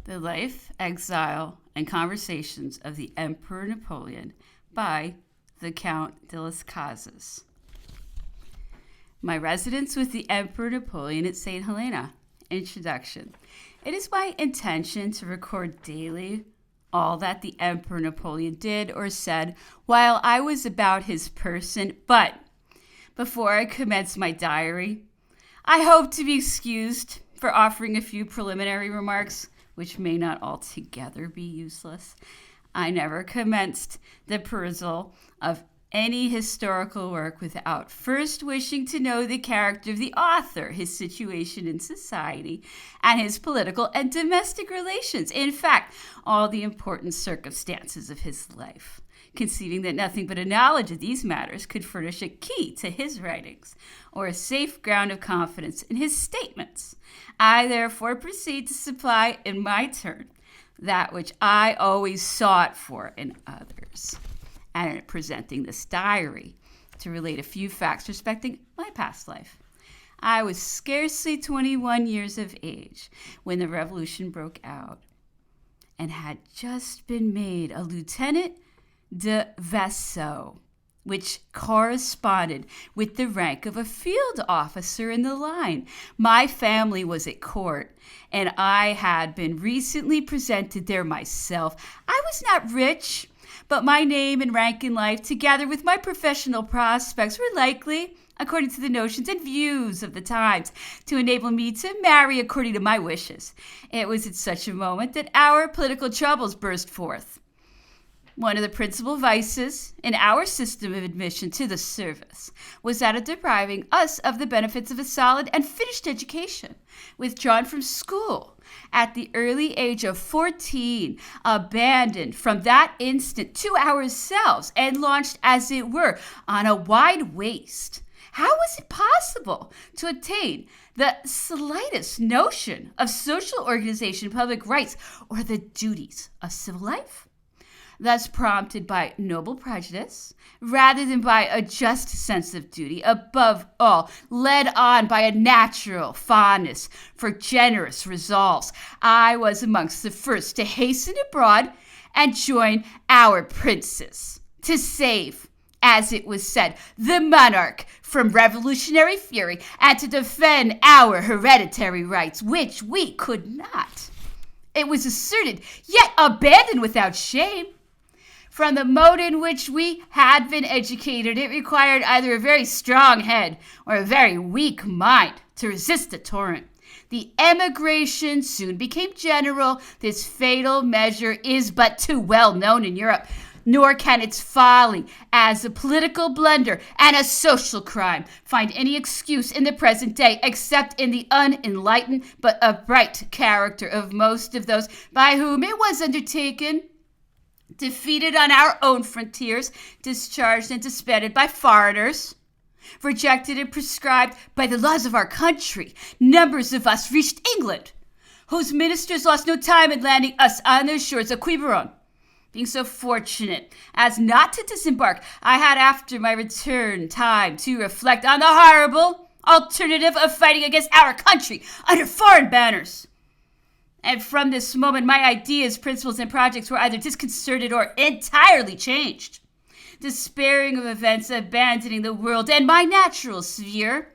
The Life, Exile, and Conversations of the Emperor Napoleon by the Count de las Casas. My residence with the Emperor Napoleon at St. Helena. Introduction. It is my intention to record daily all that the Emperor Napoleon did or said while I was about his person, but before I commence my diary, I hope to be excused for offering a few preliminary remarks, which may not altogether be useless. I never commenced the perusal of any historical work without first wishing to know the character of the author, his situation in society, and his political and domestic relations. In fact, all the important circumstances of his life, conceiving that nothing but a knowledge of these matters could furnish a key to his writings or a safe ground of confidence in his statements. I therefore proceed to supply in my turn that which I always sought for in others, and in presenting this diary to relate a few facts respecting my past life. I was scarcely 21 years of age when the revolution broke out and had just been made a lieutenant de vaisseau, which corresponded with the rank of a field officer in the line. My family was at court, and I had been recently presented there myself. I was not rich, but my name and rank in life, together with my professional prospects, were likely, according to the notions and views of the times, to enable me to marry according to my wishes. It was at such a moment that our political troubles burst forth. One of the principal vices in our system of admission to the service was that of depriving us of the benefits of a solid and finished education. Withdrawn from school at the early age of 14, abandoned from that instant to ourselves, and launched, as it were, on a wide waste. How was it possible to attain the slightest notion of social organization, public rights, or the duties of civil life? Thus prompted by noble prejudice, rather than by a just sense of duty, above all, led on by a natural fondness for generous resolves, I was amongst the first to hasten abroad and join our princes, to save, as it was said, the monarch from revolutionary fury, and to defend our hereditary rights, which we could not. It was asserted, yet abandoned without shame. From the mode in which we had been educated, it required either a very strong head or a very weak mind to resist the torrent. The emigration soon became general. This fatal measure is but too well known in Europe, nor can its folly as a political blunder and a social crime find any excuse in the present day, except in the unenlightened but upright character of most of those by whom it was undertaken. Defeated on our own frontiers, discharged and disbanded by foreigners, rejected and proscribed by the laws of our country, numbers of us reached England, whose ministers lost no time in landing us on their shores of Quiberon. Being so fortunate as not to disembark, I had after my return time to reflect on the horrible alternative of fighting against our country under foreign banners. And from this moment, my ideas, principles, and projects were either disconcerted or entirely changed. Despairing of events, abandoning the world and my natural sphere,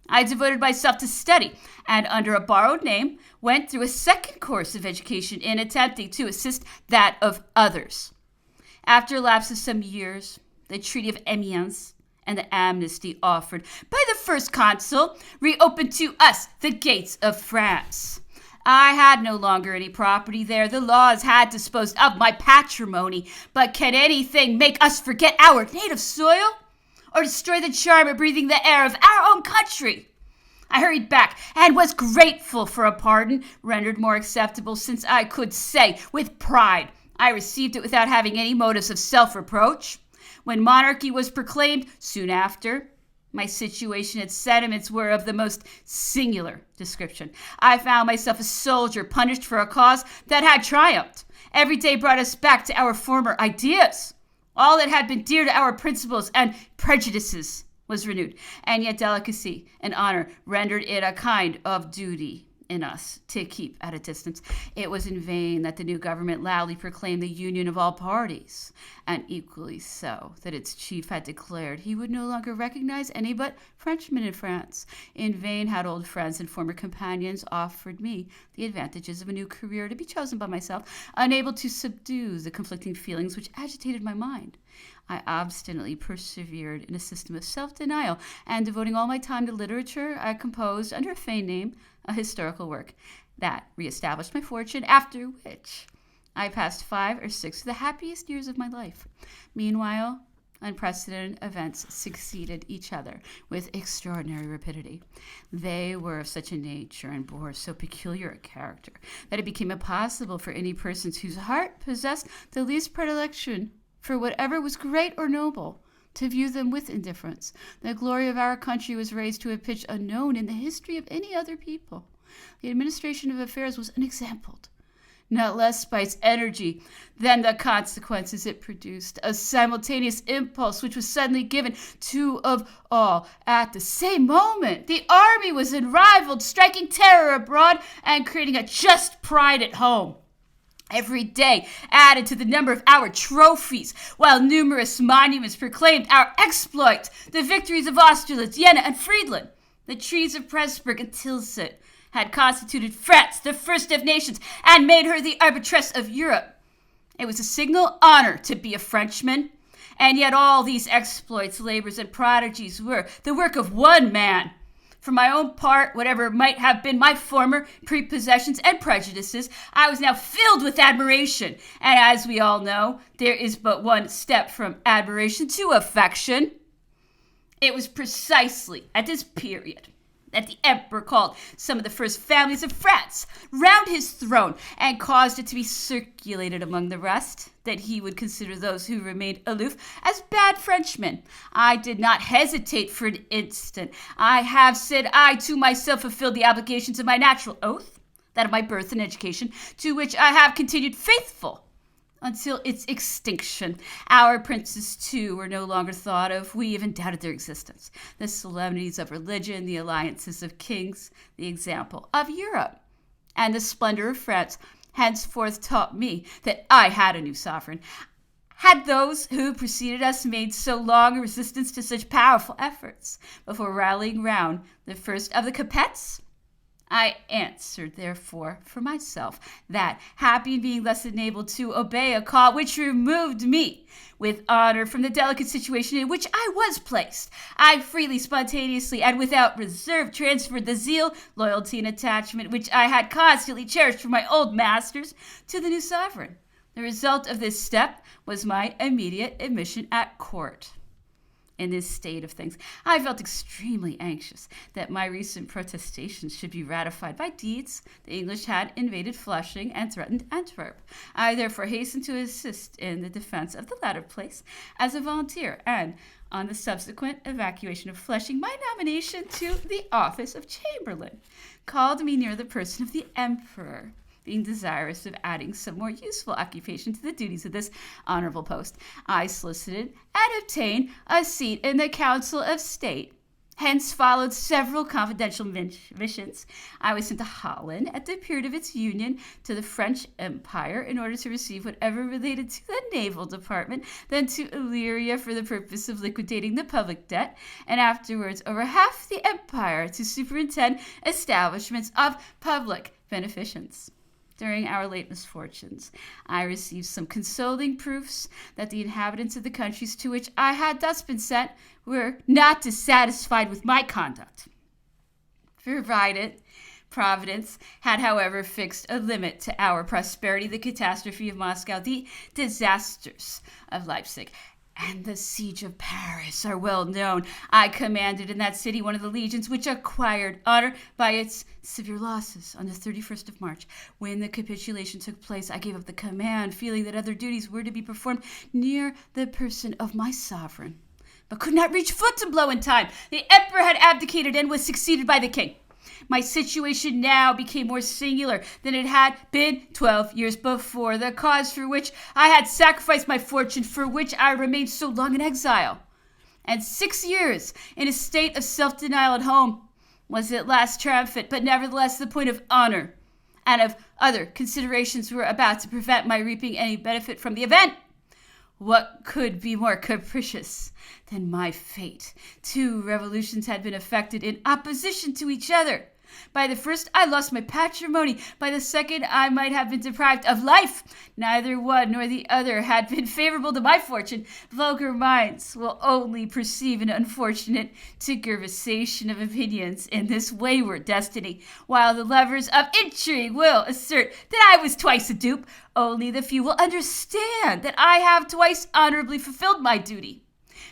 I devoted myself to study, and under a borrowed name, went through a second course of education in attempting to assist that of others. After a lapse of some years, the Treaty of Amiens and the amnesty offered by the first consul reopened to us the gates of France. I had no longer any property there. The laws had disposed of my patrimony. But can anything make us forget our native soil or destroy the charm of breathing the air of our own country? I hurried back and was grateful for a pardon, rendered more acceptable since I could say with pride I received it without having any motives of self-reproach. When monarchy was proclaimed soon after, my situation and sentiments were of the most singular description. I found myself a soldier punished for a cause that had triumphed. Every day brought us back to our former ideas. All that had been dear to our principles and prejudices was renewed, and yet delicacy and honor rendered it a kind of duty. in us to keep at a distance. It was in vain that the new government loudly proclaimed the union of all parties, and equally so that its chief had declared he would no longer recognize any but Frenchmen in France. In vain had old friends and former companions offered me the advantages of a new career to be chosen by myself, unable to subdue the conflicting feelings which agitated my mind. I obstinately persevered in a system of self-denial, and devoting all my time to literature, I composed, under a feigned name, a historical work that reestablished my fortune, after which I passed 5 or 6 of the happiest years of my life. Meanwhile, unprecedented events succeeded each other with extraordinary rapidity. They were of such a nature and bore so peculiar a character that it became impossible for any person whose heart possessed the least predilection for whatever was great or noble to view them with indifference. The glory of our country was raised to a pitch unknown in the history of any other people. The administration of affairs was unexampled, not less by its energy than the consequences it produced. A simultaneous impulse which was suddenly given to of all at the same moment. The army was unrivaled, striking terror abroad and creating a just pride at home. Every day added to the number of our trophies, while numerous monuments proclaimed our exploit, the victories of Austerlitz, Jena, and Friedland. The treaties of Pressburg and Tilsit had constituted France the first of nations and made her the arbitress of Europe. It was a signal honor to be a Frenchman, and yet all these exploits, labors, and prodigies were the work of one man. For my own part, whatever might have been my former prepossessions and prejudices, I was now filled with admiration. And as we all know, there is but one step from admiration to affection. It was precisely at this period that the emperor called some of the first families of France round his throne and caused it to be circulated among the rest that he would consider those who remained aloof as bad Frenchmen. I did not hesitate for an instant. I have, said I to myself, fulfilled the obligations of my natural oath, that of my birth and education, to which I have continued faithful until its extinction. Our princes, too, were no longer thought of. We even doubted their existence. The solemnities of religion, the alliances of kings, the example of Europe, and the splendor of France henceforth taught me that I had a new sovereign. Had those who preceded us made so long a resistance to such powerful efforts before rallying round the first of the Capettes? I answered, therefore, for myself, that, happy in being thus enabled to obey a call which removed me with honor from the delicate situation in which I was placed, I freely, spontaneously, and without reserve transferred the zeal, loyalty, and attachment which I had constantly cherished for my old masters to the new sovereign. The result of this step was my immediate admission at court. In this state of things, I felt extremely anxious that my recent protestations should be ratified by deeds. The English had invaded Flushing and threatened Antwerp. I therefore hastened to assist in the defense of the latter place as a volunteer, and on the subsequent evacuation of Flushing, my nomination to the office of Chamberlain called me near the person of the Emperor. Being desirous of adding some more useful occupation to the duties of this honorable post, I solicited and obtained a seat in the Council of State. Hence followed several confidential missions. I was sent to Holland at the period of its union to the French Empire in order to receive whatever related to the naval department, then to Illyria for the purpose of liquidating the public debt, and afterwards over half the empire to superintend establishments of public beneficence. During our late misfortunes, I received some consoling proofs that the inhabitants of the countries to which I had thus been sent were not dissatisfied with my conduct. Provided Providence had, however, fixed a limit to our prosperity, the catastrophe of Moscow, the disasters of Leipzig, and the siege of Paris are well known. I commanded in that city one of the legions which acquired honor by its severe losses on the 31st of March. When the capitulation took place, I gave up the command, feeling that other duties were to be performed near the person of my sovereign, but could not reach Fontainebleau in time. The emperor had abdicated and was succeeded by the king. My situation now became more singular than it had been 12 years before, the cause for which I had sacrificed my fortune, for which I remained so long in exile, and 6 years in a state of self-denial at home, was at last triumphant, but nevertheless the point of honor and of other considerations were about to prevent my reaping any benefit from the event. What could be more capricious than my fate? 2 revolutions had been effected in opposition to each other. By the first, I lost my patrimony. By the second, I might have been deprived of life. Neither one nor the other had been favorable to my fortune. Vulgar minds will only perceive an unfortunate tergiversation of opinions in this wayward destiny, while the lovers of intrigue will assert that I was twice a dupe. Only the few will understand that I have twice honorably fulfilled my duty.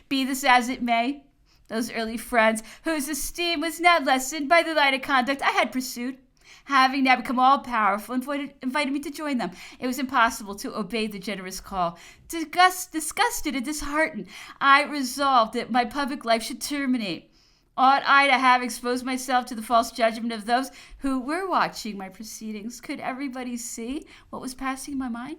Be this as it may, those early friends, whose esteem was not lessened by the line of conduct I had pursued, having now become all-powerful, invited me to join them. It was impossible to obey the generous call. Disgusted and disheartened, I resolved that my public life should terminate. Ought I to have exposed myself to the false judgment of those who were watching my proceedings? Could everybody see what was passing in my mind?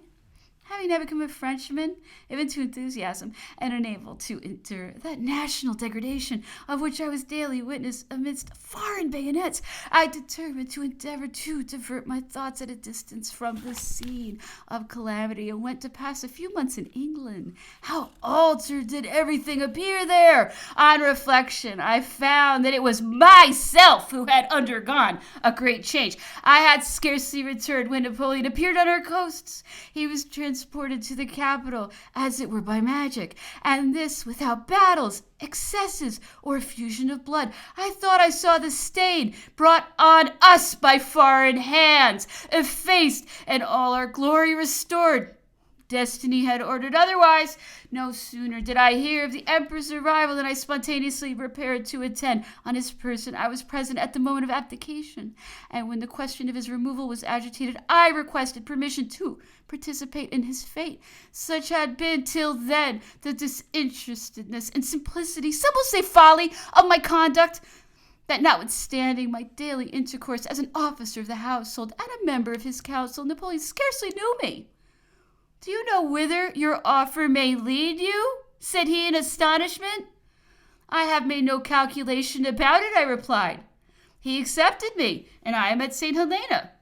Having now become a Frenchman, even to enthusiasm, and unable to endure that national degradation of which I was daily witness amidst foreign bayonets, I determined to endeavor to divert my thoughts at a distance from the scene of calamity, and went to pass a few months in England. How altered did everything appear there! On reflection, I found that it was myself who had undergone a great change. I had scarcely returned when Napoleon appeared on our coasts. He was transported to the capital as it were by magic, and this without battles, excesses, or effusion of blood. I thought I saw the stain brought on us by foreign hands effaced, and all our glory restored. Destiny had ordered otherwise. No sooner did I hear of the emperor's arrival than I spontaneously prepared to attend on his person. I was present at the moment of abdication, and when the question of his removal was agitated, I requested permission to participate in his fate. Such had been till then the disinterestedness and simplicity, some will say folly, of my conduct, that notwithstanding my daily intercourse as an officer of the household and a member of his council, Napoleon scarcely knew me. "Do you know whither your offer may lead you?" said he in astonishment. "I have made no calculation about it," I replied. "He accepted me, and I am at St. Helena.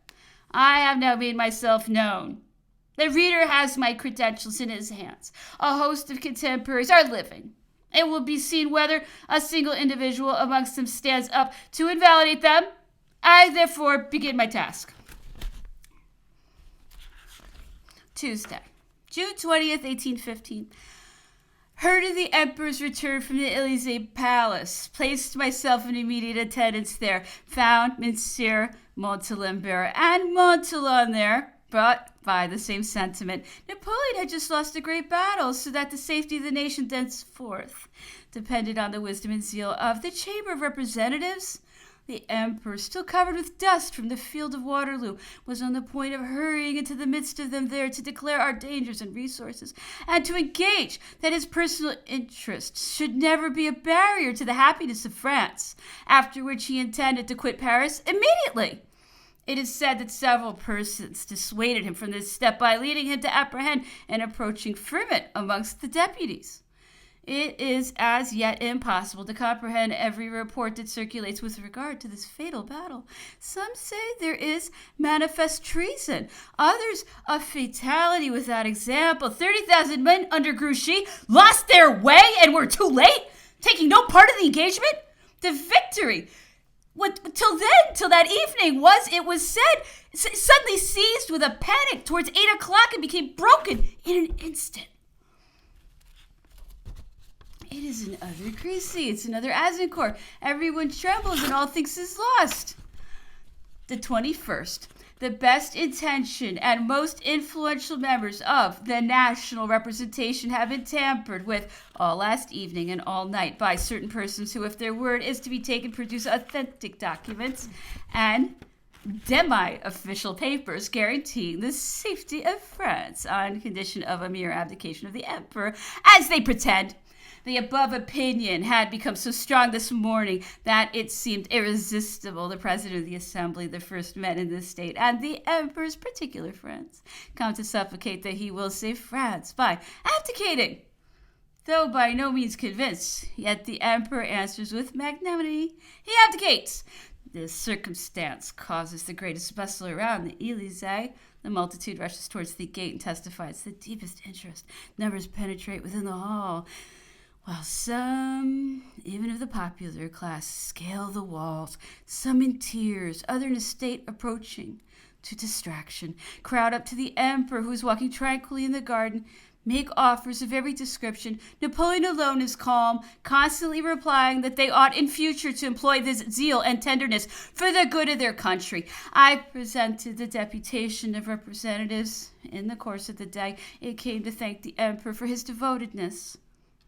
I have now made myself known. The reader has my credentials in his hands. A host of contemporaries are living. It will be seen whether a single individual amongst them stands up to invalidate them. I therefore begin my task." Tuesday, June 20th, 1815. Heard of the Emperor's return from the Élysée Palace. Placed myself in immediate attendance there. Found Monsieur Montalembert and Montholon there, brought by the same sentiment. Napoleon had just lost a great battle, so that the safety of the nation thenceforth depended on the wisdom and zeal of the Chamber of Representatives. The Emperor, still covered with dust from the field of Waterloo, was on the point of hurrying into the midst of them there to declare our dangers and resources, and to engage that his personal interests should never be a barrier to the happiness of France, after which he intended to quit Paris immediately. It is said that several persons dissuaded him from this step by leading him to apprehend an approaching ferment amongst the deputies. It is as yet impossible to comprehend every report that circulates with regard to this fatal battle. Some say there is manifest treason, others a fatality without example. 30,000 men under Grouchy lost their way and were too late, taking no part in the engagement. The victory, till that evening, it was said, suddenly seized with a panic towards 8 o'clock and became broken in an instant. It is another Crécy, it's another Azincourt. Everyone trembles and all thinks is lost. The 21st, the best intentioned and most influential members of the national representation have been tampered with all last evening and all night by certain persons who, if their word is to be taken, produce authentic documents and demi-official papers guaranteeing the safety of France on condition of a mere abdication of the emperor, as they pretend. The above opinion had become so strong this morning that it seemed irresistible. The president of the assembly, the first men in this state, and the emperor's particular friends come to supplicate that he will save France by abdicating. Though by no means convinced, yet the emperor answers with magnanimity. He abdicates. This circumstance causes the greatest bustle around the Elysee. The multitude rushes towards the gate and testifies the deepest interest. Numbers penetrate within the hall, while some, even of the popular class, scale the walls, some in tears, other in a state approaching to distraction, crowd up to the emperor, who is walking tranquilly in the garden, make offers of every description. Napoleon alone is calm, constantly replying that they ought in future to employ this zeal and tenderness for the good of their country. I presented the deputation of representatives. In the course of the day, it came to thank the emperor for his devotedness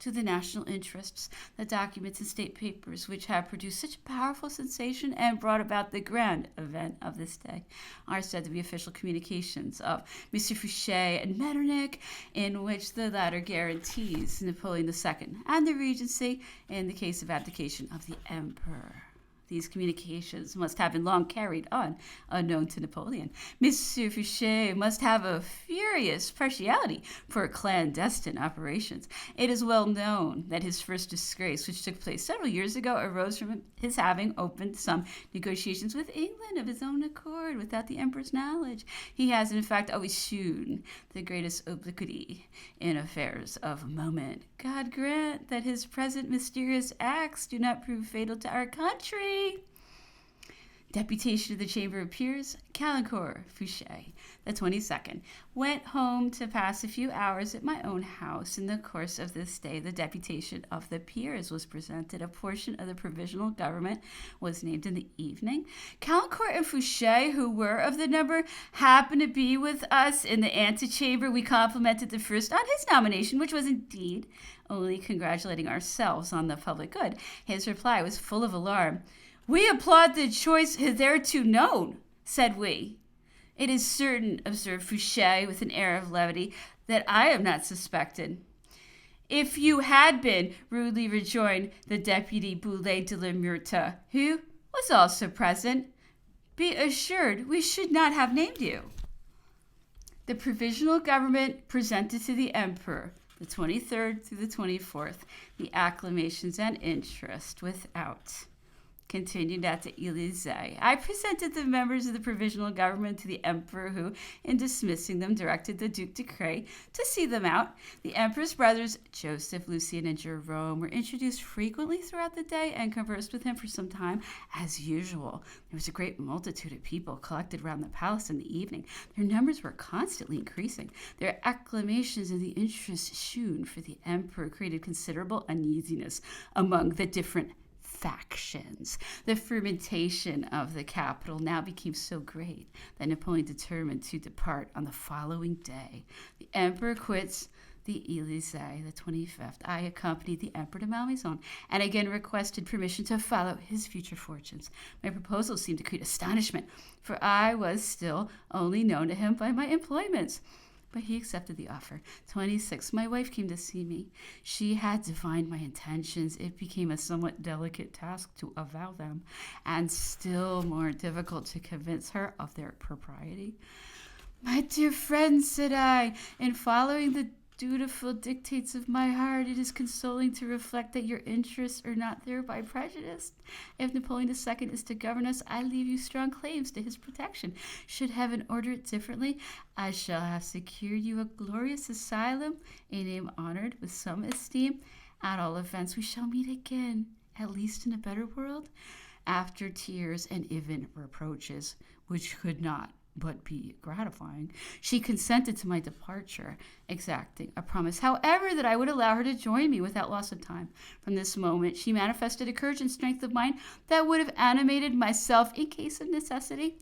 to the national interests. The documents and state papers which have produced such a powerful sensation and brought about the grand event of this day are said to be official communications of M. Fouché and Metternich, in which the latter guarantees Napoleon II and the regency in the case of abdication of the emperor. These communications must have been long carried on, unknown to Napoleon. Monsieur Fouché must have a furious partiality for clandestine operations. It is well known that his first disgrace, which took place several years ago, arose from his having opened some negotiations with England of his own accord without the emperor's knowledge. He has, in fact, always shewn the greatest obliquity in affairs of moment. God grant that his present mysterious acts do not prove fatal to our country. Deputation of the Chamber of Peers, Caulaincourt, Fouché, the 22nd, went home to pass a few hours at my own house. In the course of this day, the deputation of the Peers was presented. A portion of the provisional government was named in the evening. Caulaincourt and Fouché, who were of the number, happened to be with us in the antechamber. We complimented the first on his nomination, which was indeed only congratulating ourselves on the public good. His reply was full of alarm. "We applaud the choice hitherto known," said we. "It is certain," observed Fouché with an air of levity, "that I am not suspected." "If you had been," rudely rejoined the deputy Boulet de la Meurthe, who was also present, "be assured we should not have named you." The provisional government presented to the emperor, the 23rd through the 24th, the acclamations and interest without continued at the Elysee. I presented the members of the provisional government to the emperor, who, in dismissing them, directed the Duc de Craye to see them out. The emperor's brothers, Joseph, Lucien, and Jerome, were introduced frequently throughout the day and conversed with him for some time. As usual, there was a great multitude of people collected round the palace in the evening. Their numbers were constantly increasing. Their acclamations and the interest shewn for the emperor created considerable uneasiness among the different factions. The fermentation of the capital now became so great that Napoleon determined to depart on the following day. The emperor quits the Elysee, the 25th. I accompanied the emperor to Malmaison and again requested permission to follow his future fortunes. My proposal seemed to create astonishment, for I was still only known to him by my employments. But he accepted the offer. 26. My wife came to see me. She had divined my intentions. It became a somewhat delicate task to avow them, and still more difficult to convince her of their propriety. "My dear friend," said I, "in following the dutiful dictates of my heart, it is consoling to reflect that your interests are not thereby prejudiced. If Napoleon II is to govern us, I leave you strong claims to his protection. Should heaven order it differently, I shall have secured you a glorious asylum, a name honored with some esteem. At all events, we shall meet again, at least in a better world." After tears and even reproaches, which could not but be gratifying, she consented to my departure, exacting a promise, however, that I would allow her to join me without loss of time. From this moment, she manifested a courage and strength of mind that would have animated myself in case of necessity.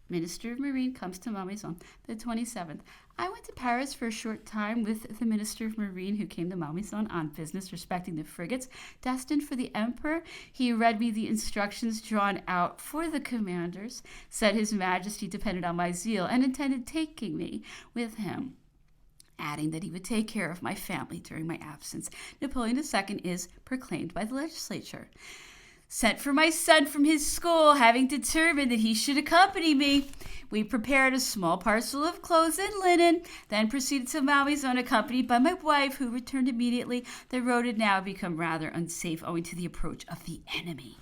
Minister of Marine comes to Malmaison, the 27th. I went to Paris for a short time with the Minister of Marine, who came to Malmaison on business respecting the frigates destined for the emperor. He read me the instructions drawn out for the commanders, said His Majesty depended on my zeal and intended taking me with him, adding that he would take care of my family during my absence. Napoleon II is proclaimed by the legislature. sent for my son from his school, having determined that he should accompany me. We prepared a small parcel of clothes and linen, then proceeded to Malmaison, accompanied by my wife, who returned immediately. The road had now become rather unsafe owing to the approach of the enemy.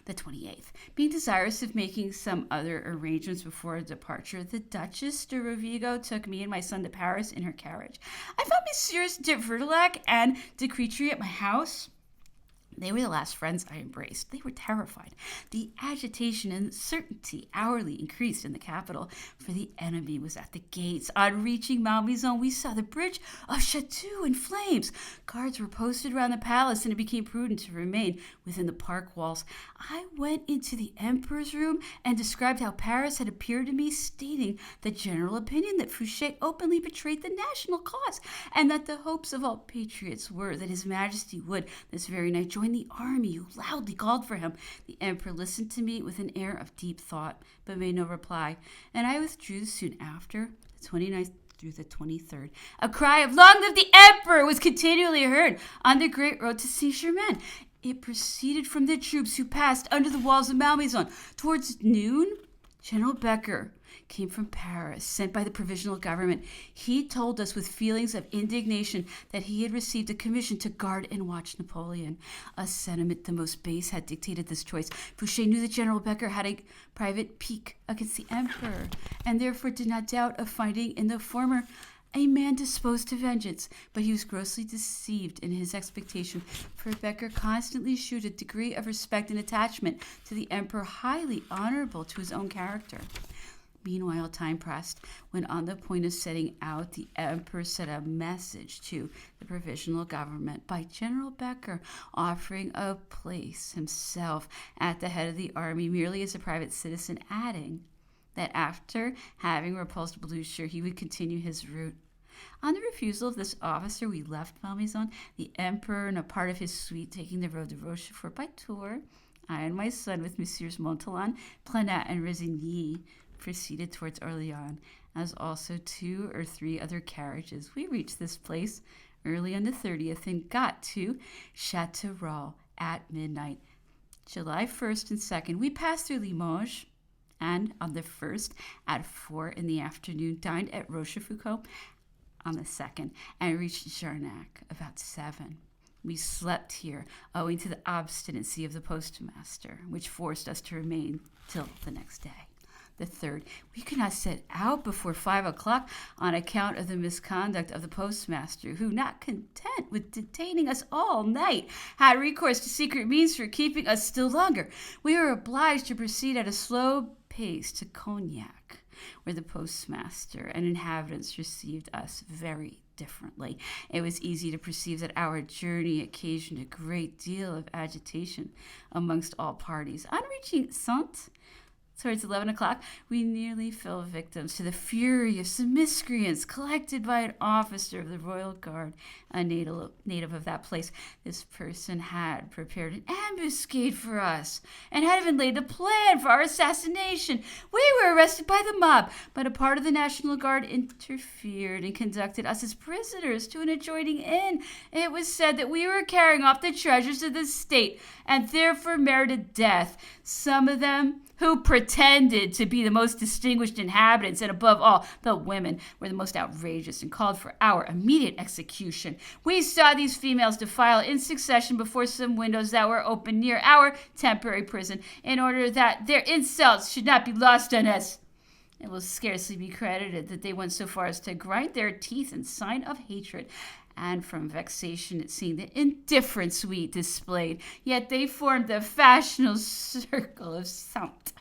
The 28th. Being desirous of making some other arrangements before departure, the Duchess de Rovigo took me and my son to Paris in her carriage. I found Messieurs de Vertillac and de Cretry at my house. They were the last friends I embraced. They were terrified. The agitation and uncertainty hourly increased in the capital, for the enemy was at the gates. On reaching Malmaison, we saw the bridge of Chateau in flames. Guards were posted around the palace, and it became prudent to remain within the park walls. I went into the Emperor's room and described how Paris had appeared to me, stating the general opinion that Fouché openly betrayed the national cause, and that the hopes of all patriots were that His Majesty would this very night join the army, who loudly called for him. The Emperor listened to me with an air of deep thought, but made no reply, and I withdrew soon after, the 29th through the 23rd. A cry of "Long live the Emperor!" was continually heard on the great road to Saint-Germain. It proceeded from the troops who passed under the walls of Malmaison. Towards noon, General Becker came from Paris, sent by the provisional government. He told us with feelings of indignation that he had received a commission to guard and watch Napoleon. A sentiment the most base had dictated this choice. Fouché knew that General Becker had a private pique against the Emperor, and therefore did not doubt of finding in the former a man disposed to vengeance, but he was grossly deceived in his expectation, for Becker constantly shewed a degree of respect and attachment to the Emperor highly honorable to his own character. Meanwhile, time pressed. When on the point of setting out, the Emperor sent a message to the provisional government by General Becker, offering a place himself at the head of the army merely as a private citizen, adding that after having repulsed Blucher, he would continue his route. On the refusal of this officer, we left Malmaison, the Emperor and a part of his suite taking the road to Rochefort by Tours. I and my son, with Messieurs Montholon, Planat, and Résigny, proceeded towards Orléans, as also 2 or 3 other carriages. We reached this place early on the 30th and got to Châteauroux at midnight. July 1st and 2nd, we passed through Limoges, and on the 1st, at 4 in the afternoon, dined at Rochefoucauld on the 2nd, and reached Jarnac about 7. We slept here, owing to the obstinacy of the postmaster, which forced us to remain till the next day. The 3rd, we could not set out before 5 o'clock on account of the misconduct of the postmaster, who, not content with detaining us all night, had recourse to secret means for keeping us still longer. We were obliged to proceed at a slow pace to Cognac, where the postmaster and inhabitants received us very differently. It was easy to perceive that our journey occasioned a great deal of agitation amongst all parties. On reaching Saintes, towards 11 o'clock, we nearly fell victims to the fury of some miscreants collected by an officer of the Royal Guard, a native of that place. This person had prepared an ambuscade for us and had even laid a plan for our assassination. We were arrested by the mob, but a part of the National Guard interfered and conducted us as prisoners to an adjoining inn. It was said that we were carrying off the treasures of the state and therefore merited death. Some of them, who pretended to be the most distinguished inhabitants, and above all, the women, were the most outrageous and called for our immediate execution. We saw these females defile in succession before some windows that were open near our temporary prison, in order that their insults should not be lost on us. It will scarcely be credited that they went so far as to grind their teeth in sign of hatred, and from vexation at seeing the indifference we displayed. Yet they formed the fashionable circle of Saintes.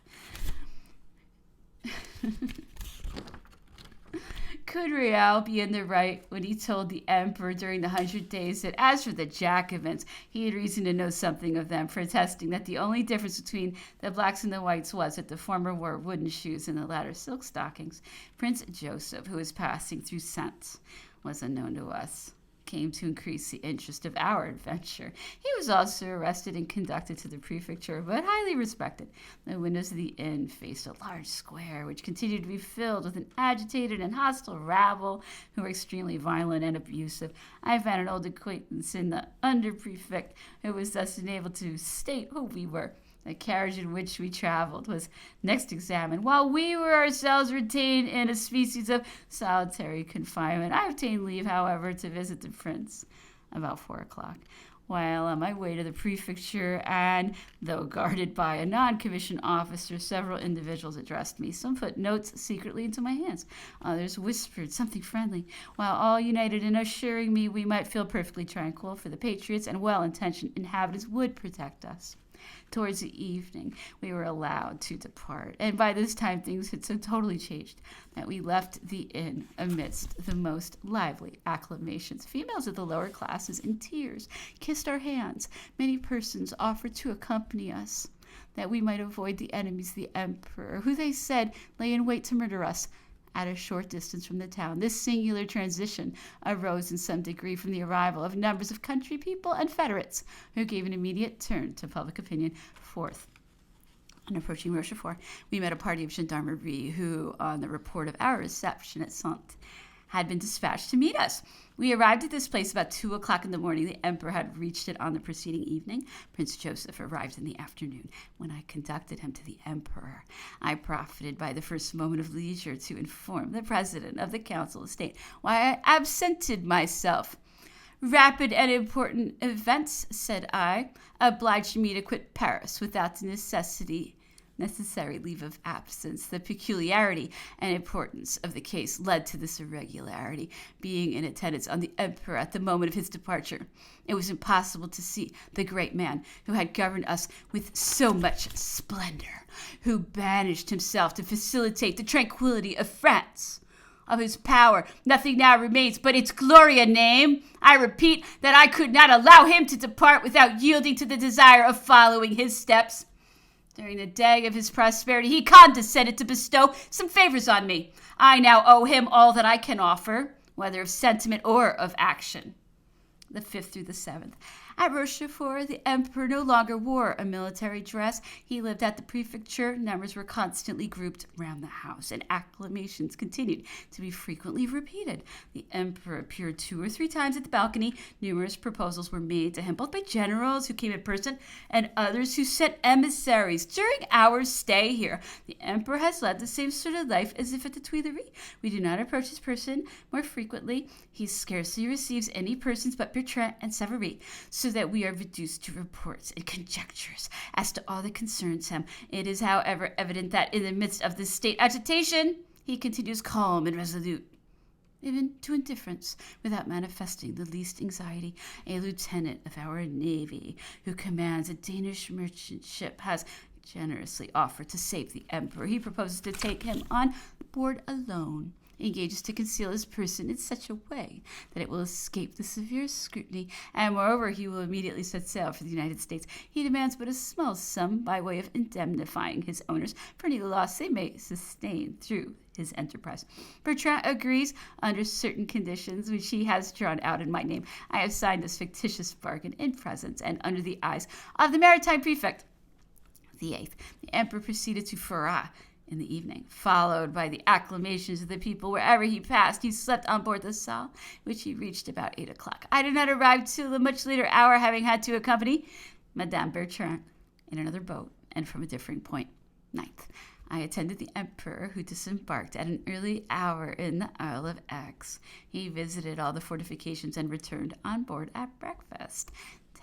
Could Real be in the right when he told the Emperor during the 100 Days that as for the Jacobins, he had reason to know something of them, protesting that the only difference between the blacks and the whites was that the former wore wooden shoes and the latter silk stockings? Prince Joseph, who was passing through Saintes, was unknown to us. came to increase the interest of our adventure. He was also arrested and conducted to the prefecture, but highly respected. The windows of the inn faced a large square, which continued to be filled with an agitated and hostile rabble who were extremely violent and abusive. I found an old acquaintance in the under-prefect, who was thus enabled to state who we were. The carriage in which we traveled was next examined, while we were ourselves retained in a species of solitary confinement. I obtained leave, however, to visit the prince about 4 o'clock. While on my way to the prefecture, and though guarded by a non-commissioned officer, several individuals addressed me. Some put notes secretly into my hands. Others whispered something friendly, while all united in assuring me we might feel perfectly tranquil, for the patriots and well-intentioned inhabitants would protect us. Towards the evening, we were allowed to depart, and by this time things had so totally changed that we left the inn amidst the most lively acclamations. Females of the lower classes, in tears, kissed our hands. Many persons offered to accompany us, that we might avoid the enemies of the emperor, who they said lay in wait to murder us at a short distance from the town. This singular transition arose in some degree from the arrival of numbers of country people and federates, who gave an immediate turn to public opinion. Fourth, on approaching Rochefort, we met a party of gendarmerie who, on the report of our reception at Saintes, had been dispatched to meet us. We arrived at this place about 2 o'clock in the morning. The emperor had reached it on the preceding evening. Prince Joseph arrived in the afternoon. When I conducted him to the emperor, I profited by the first moment of leisure to inform the president of the Council of State why I absented myself. Rapid and important events, said I, obliged me to quit Paris without the necessary leave of absence. The peculiarity and importance of the case led to this irregularity. Being in attendance on the emperor at the moment of his departure, it was impossible to see the great man who had governed us with so much splendor, who banished himself to facilitate the tranquility of France. Of his power nothing now remains but its glory and name. I repeat that I could not allow him to depart without yielding to the desire of following his steps. During the day of his prosperity, he condescended to bestow some favors on me. I now owe him all that I can offer, whether of sentiment or of action. The 5th through the 7th. At Rochefort, the emperor no longer wore a military dress. He lived at the prefecture. Numbers were constantly grouped round the house, and acclamations continued to be frequently repeated. The emperor appeared 2 or 3 times at the balcony. Numerous proposals were made to him, both by generals who came in person and others who sent emissaries. During our stay here, the emperor has led the same sort of life as if at the Tuileries. We do not approach his person more frequently. He scarcely receives any persons but Bertrand and Savary, so that we are reduced to reports and conjectures as to all that concerns him. It is, however, evident that in the midst of this state agitation, he continues calm and resolute, even to indifference, without manifesting the least anxiety. A lieutenant of our navy, who commands a Danish merchant ship, has generously offered to save the emperor. He proposes to take him on board alone. He engages to conceal his person in such a way that it will escape the severest scrutiny, and moreover he will immediately set sail for the United States. He demands but a small sum by way of indemnifying his owners for any loss they may sustain through his enterprise. Bertrand agrees under certain conditions which he has drawn out in my name. I have signed this fictitious bargain in presence and under the eyes of the maritime prefect. The 8th, the emperor proceeded to Forat in the evening, followed by the acclamations of the people wherever he passed. He slept on board the Salle, which he reached about 8 o'clock. I did not arrive till a much later hour, having had to accompany Madame Bertrand in another boat and from a differing point. 9th, I attended the emperor, who disembarked at an early hour in the Isle of Aix. He visited all the fortifications and returned on board at breakfast.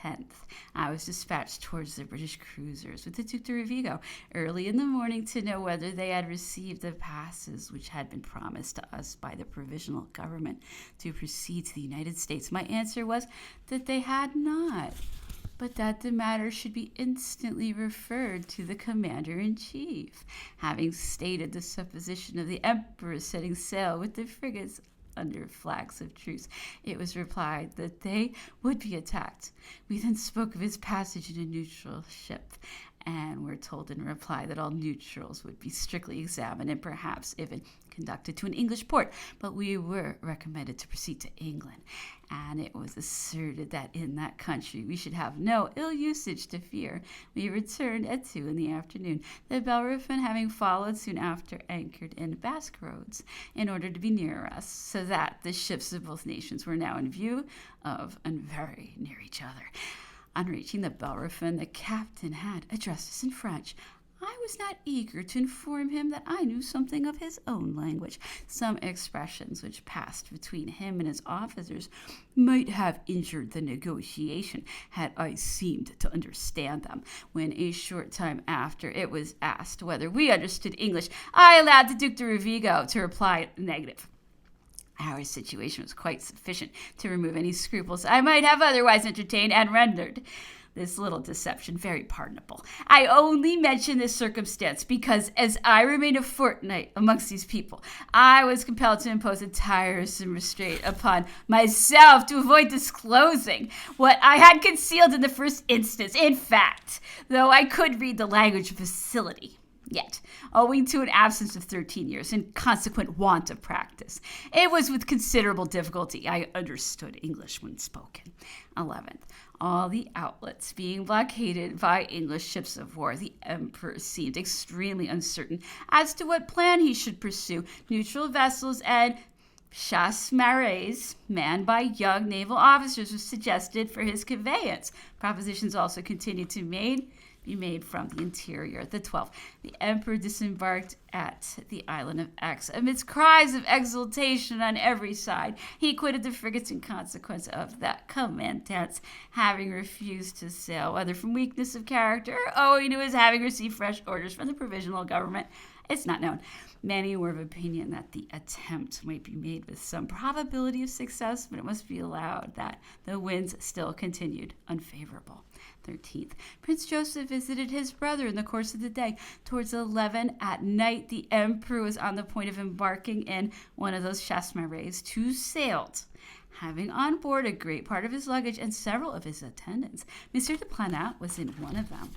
10th, I was dispatched towards the British cruisers with the Duc de Rovigo early in the morning to know whether they had received the passes which had been promised to us by the provisional government to proceed to the United States. My answer was that they had not, but that the matter should be instantly referred to the commander-in-chief. Having stated the supposition of the emperor setting sail with the frigates under flags of truce, it was replied that they would be attacked. We then spoke of his passage in a neutral ship, and were told in reply that all neutrals would be strictly examined and perhaps even conducted to an English port, but we were recommended to proceed to England. And it was asserted that in that country we should have no ill usage to fear. We returned at 2 in the afternoon, the Bellerophon having followed soon after anchored in Basque Roads in order to be nearer us, so that the ships of both nations were now in view of and very near each other. On reaching the Bellerophon, the captain had addressed us in French. I was not eager to inform him that I knew something of his own language. Some expressions which passed between him and his officers might have injured the negotiation had I seemed to understand them. When a short time after it was asked whether we understood English, I allowed the Duc de Rovigo to reply negative. Our situation was quite sufficient to remove any scruples I might have otherwise entertained, and rendered this little deception very pardonable. I only mention this circumstance because, as I remained a fortnight amongst these people, I was compelled to impose a tiresome restraint upon myself to avoid disclosing what I had concealed in the first instance. In fact, though I could read the language with facility, yet, owing to an absence of 13 years and consequent want of practice, it was with considerable difficulty I understood English when spoken. 11th, all the outlets being blockaded by English ships of war, the emperor seemed extremely uncertain as to what plan he should pursue. Neutral vessels and chasse-marées manned by young naval officers were suggested for his conveyance. Propositions also continued to be made from the interior. The 12th, the emperor disembarked at the island of Aix. Amidst cries of exultation on every side, he quitted the frigates in consequence of the commandant's having refused to sail, whether from weakness of character or owing to his having received fresh orders from the provisional government. It's not known. Many were of opinion that the attempt might be made with some probability of success, but it must be allowed that the winds still continued unfavorable. 13th, Prince Joseph visited his brother in the course of the day. Towards 11 at night, the emperor was on the point of embarking in one of those chasse-marées. 2 sailed, having on board a great part of his luggage and several of his attendants. Monsieur de Planat was in one of them.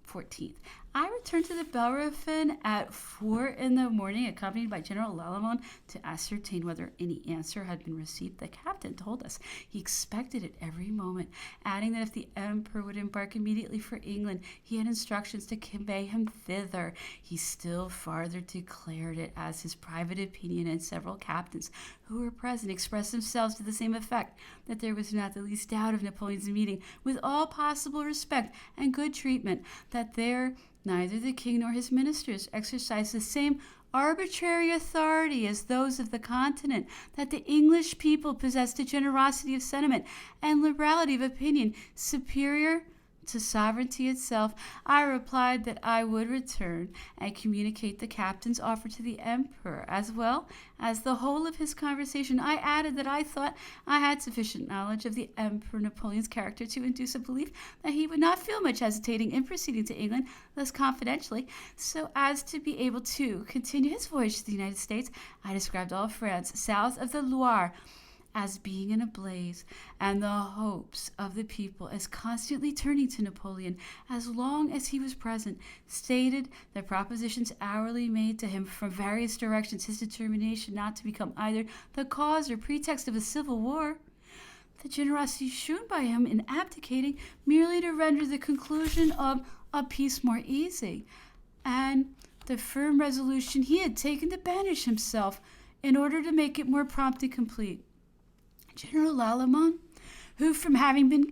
14th, I returned to the Bellerophon at 4 in the morning, accompanied by General Lalemant, to ascertain whether any answer had been received. The captain told us he expected it every moment, adding that if the emperor would embark immediately for England, he had instructions to convey him thither. He still farther declared it as his private opinion, and several captains who were present expressed themselves to the same effect, that there was not the least doubt of Napoleon's meeting with all possible respect and good treatment, that there neither the king nor his ministers exercised the same arbitrary authority as those of the continent, that the English people possessed a generosity of sentiment and liberality of opinion superior to sovereignty itself. I replied that I would return and communicate the captain's offer to the emperor, as well as the whole of his conversation. I added that I thought I had sufficient knowledge of the Emperor Napoleon's character to induce a belief that he would not feel much hesitating in proceeding to England thus confidentially, so as to be able to continue his voyage to the United States. I described all France south of the Loire as being in a blaze, and the hopes of the people as constantly turning to Napoleon as long as he was present, stated the propositions hourly made to him from various directions, his determination not to become either the cause or pretext of a civil war, the generosity shown by him in abdicating merely to render the conclusion of a peace more easy, and the firm resolution he had taken to banish himself in order to make it more prompt and complete. General Lalemant, who from having been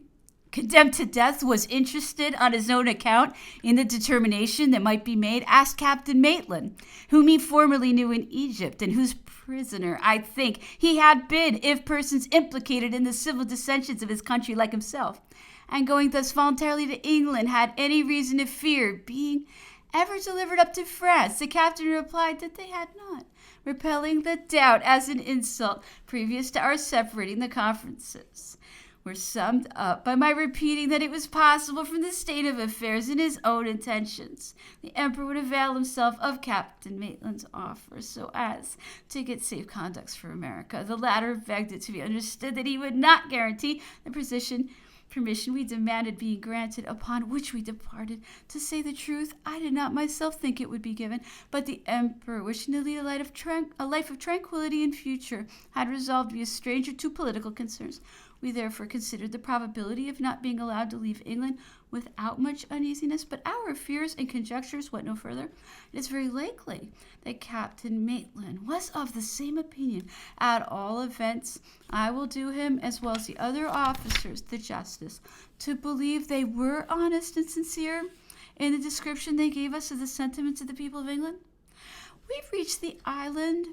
condemned to death was interested on his own account in the determination that might be made, asked Captain Maitland, whom he formerly knew in Egypt, and whose prisoner, I think, he had been, if persons implicated in the civil dissensions of his country like himself, and going thus voluntarily to England, had any reason to fear being ever delivered up to France. The captain replied that they had not, repelling the doubt as an insult previous to our separating. The conferences were summed up by my repeating that it was possible from the state of affairs and his own intentions the emperor would avail himself of Captain Maitland's offer so as to get safe conducts for America. The latter begged it to be understood that he would not guarantee the position permission we demanded being granted, upon which we departed. To say the truth, I did not myself think it would be given, but the emperor, wishing to lead a life of tranquility in future, had resolved to be a stranger to political concerns. We therefore considered the probability of not being allowed to leave England without much uneasiness, but our fears and conjectures went no further. It is very likely that Captain Maitland was of the same opinion. At all events, I will do him, as well as the other officers, the justice to believe they were honest and sincere in the description they gave us of the sentiments of the people of England. We've reached the island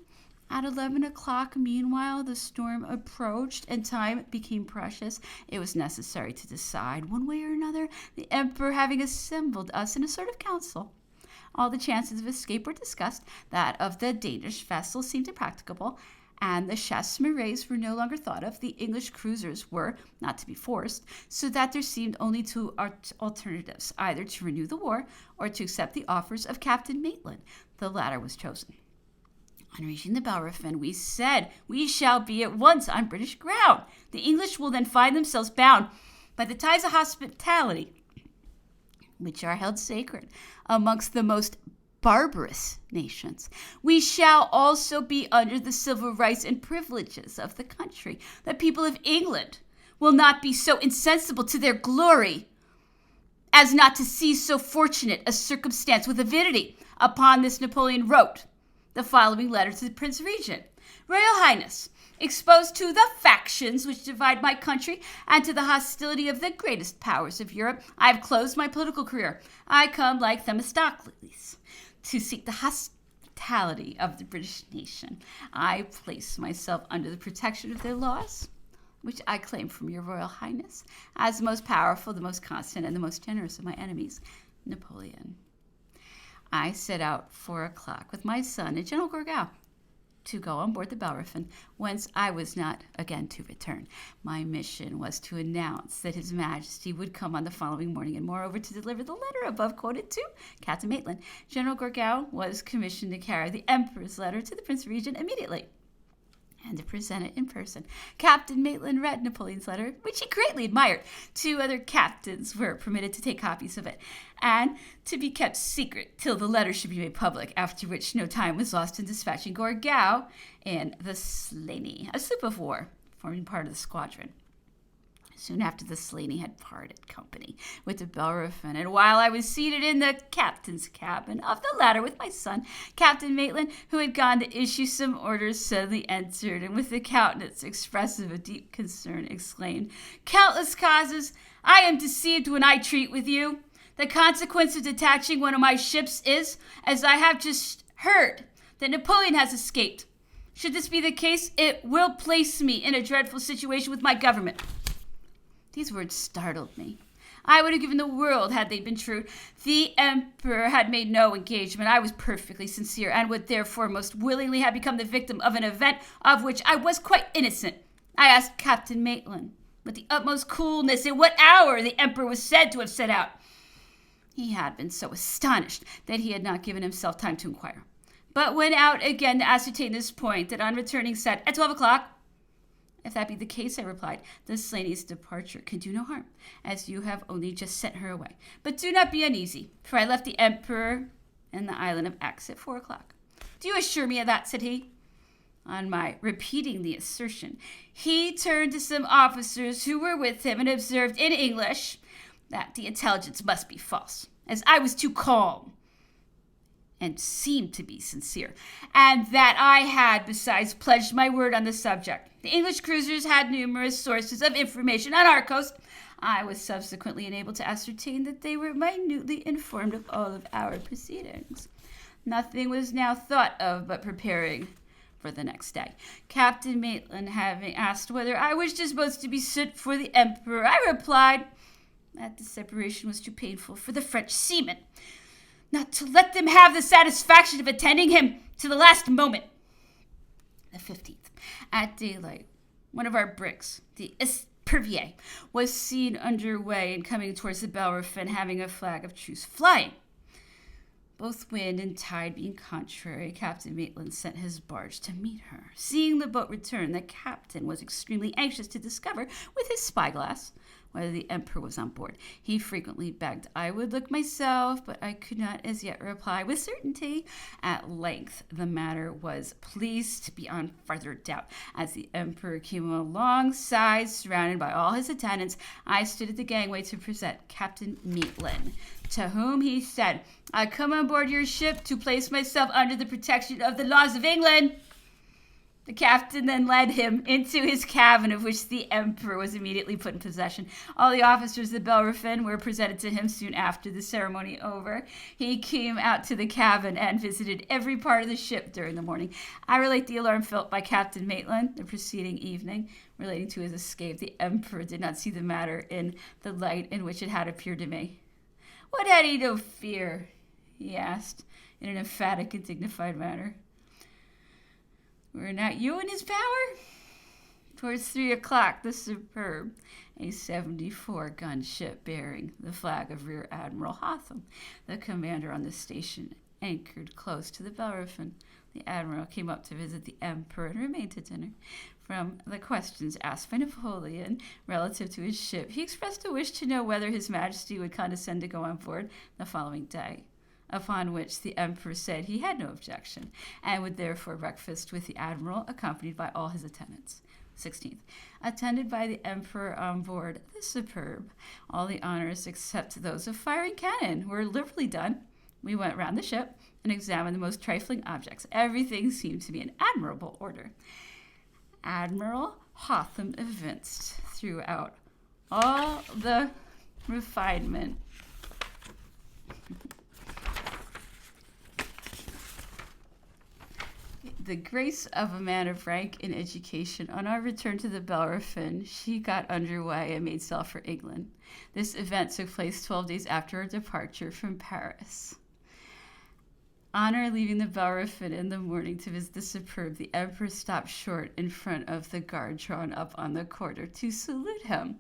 at 11 o'clock. Meanwhile, the storm approached and time became precious. It was necessary to decide one way or another, the emperor having assembled us in a sort of council. All the chances of escape were discussed. That of the Danish vessel seemed impracticable, and the chasse marées were no longer thought of. The English cruisers were not to be forced, so that there seemed only two alternatives, either to renew the war or to accept the offers of Captain Maitland. The latter was chosen. On reaching the Bellerophon, we said, "We shall be at once on British ground. The English will then find themselves bound by the ties of hospitality, which are held sacred amongst the most barbarous nations. We shall also be under the civil rights and privileges of the country. The people of England will not be so insensible to their glory as not to seize so fortunate a circumstance with avidity." Upon this, Napoleon wrote the following letter to the Prince Regent. "Royal Highness, exposed to the factions which divide my country and to the hostility of the greatest powers of Europe, I have closed my political career. I come like Themistocles to seek the hospitality of the British nation. I place myself under the protection of their laws, which I claim from your Royal Highness as the most powerful, the most constant, and the most generous of my enemies, Napoleon." I set out 4 o'clock with my son and General Gourgaud to go on board the Bellerophon, whence I was not again to return. My mission was to announce that His Majesty would come on the following morning, and moreover to deliver the letter above quoted to Captain Maitland. General Gourgaud was commissioned to carry the Emperor's letter to the Prince Regent immediately, and to present it in person. Captain Maitland read Napoleon's letter, which he greatly admired. 2 other captains were permitted to take copies of it, and to be kept secret till the letter should be made public, after which no time was lost in dispatching Gourgaud in the Slaney, a sloop of war forming part of the squadron. Soon after, the Slaney had parted company with the Bellerophon, and while I was seated in the captain's cabin of the latter with my son, Captain Maitland, who had gone to issue some orders, suddenly entered, and with a countenance expressive of deep concern, exclaimed, "Countless causes, I am deceived when I treat with you. The consequence of detaching one of my ships is, as I have just heard, that Napoleon has escaped. Should this be the case, it will place me in a dreadful situation with my government." These words startled me. I would have given the world had they been true. The emperor had made no engagement. I was perfectly sincere, and would therefore most willingly have become the victim of an event of which I was quite innocent. I asked Captain Maitland with the utmost coolness at what hour the emperor was said to have set out. He had been so astonished that he had not given himself time to inquire, but went out again to ascertain this point, that on returning said, "At 12 o'clock. "If that be the case," I replied, "the Slaney's departure can do no harm, as you have only just sent her away. But do not be uneasy, for I left the emperor in the island of Aix at 4 o'clock. "Do you assure me of that?" said he. On my repeating the assertion, he turned to some officers who were with him and observed in English that the intelligence must be false, as I was too calm and seemed to be sincere, and that I had, besides, pledged my word on the subject. The English cruisers had numerous sources of information on our coast. I was subsequently enabled to ascertain that they were minutely informed of all of our proceedings. Nothing was now thought of but preparing for the next day. Captain Maitland having asked whether I was disposed to be sent for the emperor, I replied that the separation was too painful for the French seamen not to let them have the satisfaction of attending him to the last moment. The 15th, at daylight, one of our brigs, the Epervier, was seen under way and coming towards the Bellerophon, having a flag of truce flying. Both wind and tide being contrary, Captain Maitland sent his barge to meet her. Seeing the boat return, the captain was extremely anxious to discover, with his spyglass, whether the emperor was on board. He frequently begged I would look myself, but I could not as yet reply with certainty. At length, the matter was placed beyond further doubt. As the emperor came alongside, surrounded by all his attendants, I stood at the gangway to present Captain Maitland, to whom he said, I come on board your ship to place myself under the protection of the laws of England. The captain then led him into his cabin, of which the emperor was immediately put in possession. All the officers of the Bellerophon were presented to him soon after the ceremony over. He came out to the cabin and visited every part of the ship during the morning. I relate the alarm felt by Captain Maitland the preceding evening relating to his escape. The emperor did not see the matter in the light in which it had appeared to me. What had he to fear? He asked in an emphatic and dignified manner. Were not you in his power? Towards 3 o'clock, the Superb, a 74-gun ship bearing the flag of Rear Admiral Hotham, the commander on the station, anchored close to the Bellerophon. The admiral came up to visit the emperor and remained to dinner. From the questions asked by Napoleon relative to his ship, he expressed a wish to know whether His Majesty would condescend to go on board the following day, upon which the emperor said he had no objection, and would therefore breakfast with the admiral, accompanied by all his attendants. 16th. Attended by the emperor on board the Superb, all the honors except those of firing cannon were liberally done. We went round the ship and examined the most trifling objects. Everything seemed to be in admirable order. Admiral Hotham evinced throughout all the refinement the grace of a man of rank and education. On our return to the Bellerophon, she got underway and made sail for England. This event took place 12 days after our departure from Paris. On our leaving the Bellerophon in the morning to visit the Superb, the emperor stopped short in front of the guard drawn up on the quarter to salute him.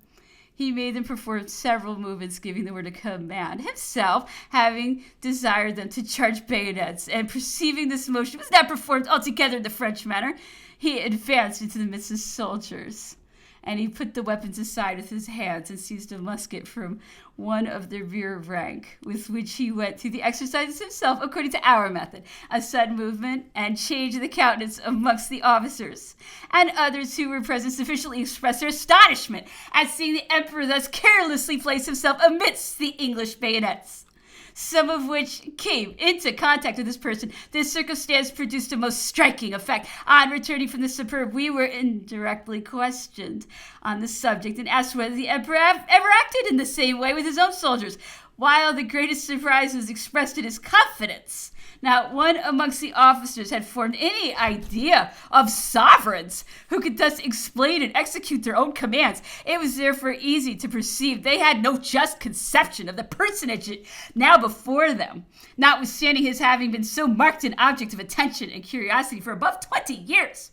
He made them perform several movements, giving the word of command, himself having desired them to charge bayonets, and perceiving this motion was not performed altogether in the French manner, he advanced into the midst of soldiers, and he put the weapons aside with his hands and seized a musket from one of the rear rank, with which he went through the exercises himself according to our method, a sudden movement and change of the countenance amongst the officers, and others who were present sufficiently expressed their astonishment at seeing the emperor thus carelessly place himself amidst the English bayonets, some of which came into contact with this person. This circumstance produced a most striking effect. On returning from the Superb, we were indirectly questioned on the subject and asked whether the emperor ever acted in the same way with his own soldiers. While the greatest surprise was expressed in his confidence, not one amongst the officers had formed any idea of sovereigns who could thus explain and execute their own commands. It was therefore easy to perceive they had no just conception of the personage now before them, notwithstanding his having been so marked an object of attention and curiosity for above 20 years.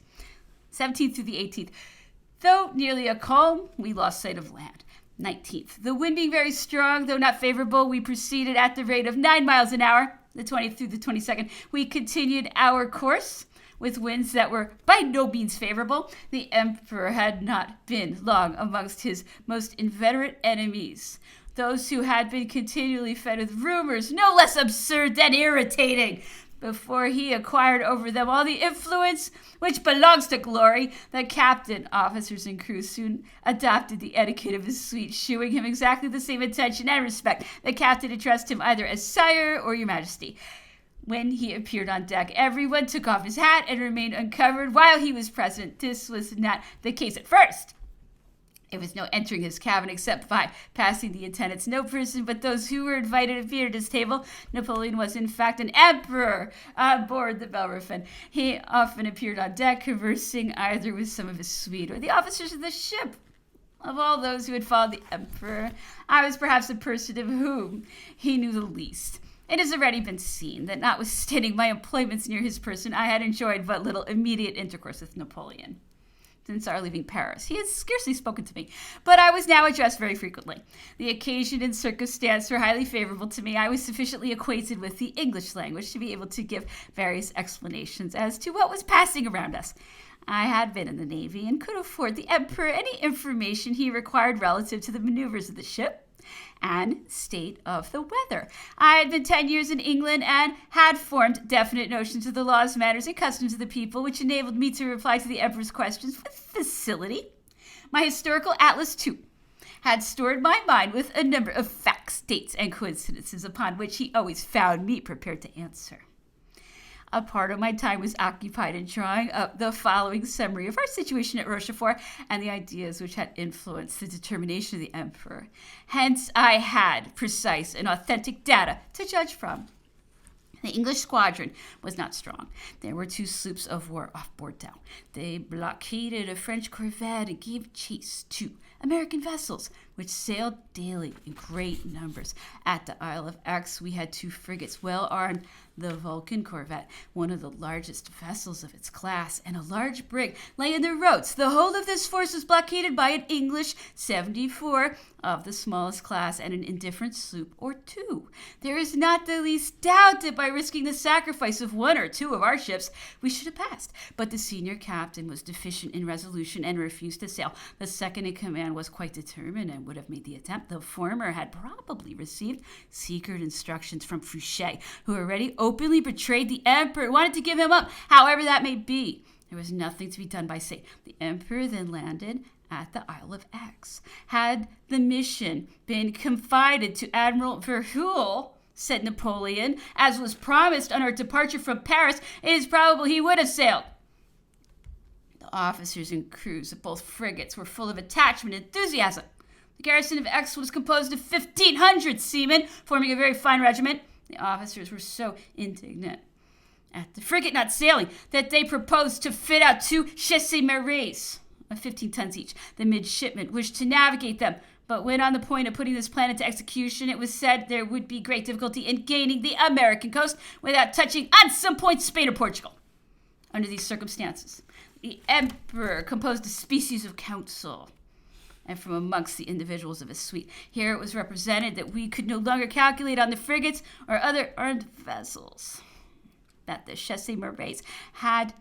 17th through the 18th. Though nearly a calm, we lost sight of land. 19th. The wind being very strong, though not favorable, we proceeded at the rate of 9 miles an hour. The 20th through the 22nd, we continued our course with winds that were by no means favorable. The emperor had not been long amongst his most inveterate enemies, those who had been continually fed with rumors no less absurd than irritating, before he acquired over them all the influence which belongs to glory. The captain, officers, and crew soon adopted the etiquette of his suite, shewing him exactly the same attention and respect. The captain addressed him either as sire or your majesty. When he appeared on deck, everyone took off his hat and remained uncovered while he was present. This was not the case at first. It was no entering his cabin except by passing the attendants. No person but those who were invited appeared at his table. Napoleon was in fact an emperor on board the Bellerophon. He often appeared on deck, conversing either with some of his suite or the officers of the ship. Of all those who had followed the emperor, I was perhaps the person of whom he knew the least. It has already been seen that notwithstanding my employments near his person, I had enjoyed but little immediate intercourse with Napoleon. since our leaving Paris. He had scarcely spoken to me, but I was now addressed very frequently. The occasion and circumstance were highly favorable to me. I was sufficiently acquainted with the English language to be able to give various explanations as to what was passing around us. I had been in the Navy and could afford the Emperor any information he required relative to the maneuvers of the ship and state of the weather. I had been 10 years in England and had formed definite notions of the laws, manners, and customs of the people, which enabled me to reply to the Emperor's questions with facility. My historical atlas, too, had stored my mind with a number of facts, dates, and coincidences upon which he always found me prepared to answer. A part of my time was occupied in drawing up the following summary of our situation at Rochefort and the ideas which had influenced the determination of the Emperor. Hence, I had precise and authentic data to judge from. The English squadron was not strong. There were 2 sloops of war off Bordeaux. They blockaded a French corvette and gave chase to American vessels, which sailed daily in great numbers. At the Isle of Aix, we had 2 frigates well armed, the Vulcan corvette, one of the largest vessels of its class, and a large brig lay in the roads. The whole of this force was blockaded by an English 74 of the smallest class and an indifferent sloop or 2. There is not the least doubt that by risking the sacrifice of 1 or 2 of our ships, we should have passed. But the senior captain was deficient in resolution and refused to sail. The second in command was quite determined and would have made the attempt. The former had probably received secret instructions from Fouché, who already openly betrayed the Emperor and wanted to give him up. However that may be, there was nothing to be done by sea. The Emperor then landed at the Isle of Aix. Had the mission been confided to Admiral Verhuell, said Napoleon, as was promised on our departure from Paris, it is probable he would have sailed. The officers and crews of both frigates were full of attachment and enthusiasm. The garrison of Aix was composed of 1,500 seamen, forming a very fine regiment. The officers were so indignant at the frigate not sailing that they proposed to fit out 2 chasseurs of 15 tons each. The midshipmen wished to navigate them, but when on the point of putting this plan into execution, it was said there would be great difficulty in gaining the American coast without touching on some point Spain or Portugal. Under these circumstances, the Emperor composed a species of council, and from amongst the individuals of his suite, here it was represented that we could no longer calculate on the frigates or other armed vessels, that the chasseurs had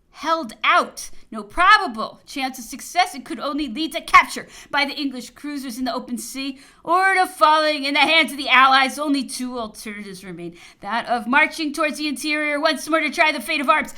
held out no probable chance of success and could only lead to capture by the English cruisers in the open sea or to falling in the hands of the Allies. Only 2 alternatives remained, that of marching towards the interior once more to try the fate of arms,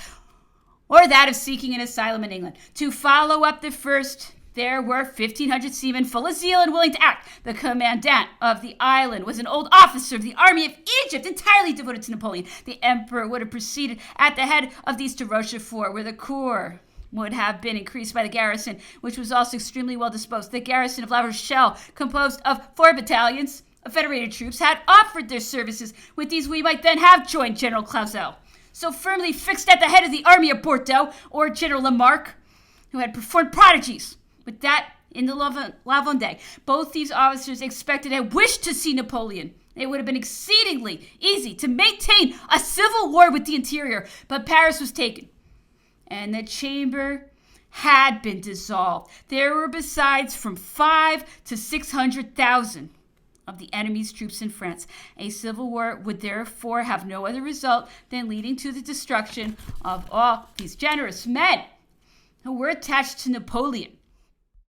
or that of seeking an asylum in England. To follow up the first, there were 1,500 seamen full of zeal and willing to act. The commandant of the island was an old officer of the army of Egypt, entirely devoted to Napoleon. The Emperor would have proceeded at the head of these to Rochefort, where the corps would have been increased by the garrison, which was also extremely well disposed. The garrison of La Rochelle, composed of 4 battalions of federated troops, had offered their services. With these, we might then have joined General Clausel, so firmly fixed at the head of the army of Bordeaux, or General Lamarck, who had performed prodigies with that in the La Vendée. Both these officers expected and wished to see Napoleon. It would have been exceedingly easy to maintain a civil war with the interior, but Paris was taken, and the chamber had been dissolved. There were besides from 500,000 to 600,000 of the enemy's troops in France. A civil war would therefore have no other result than leading to the destruction of all these generous men who were attached to Napoleon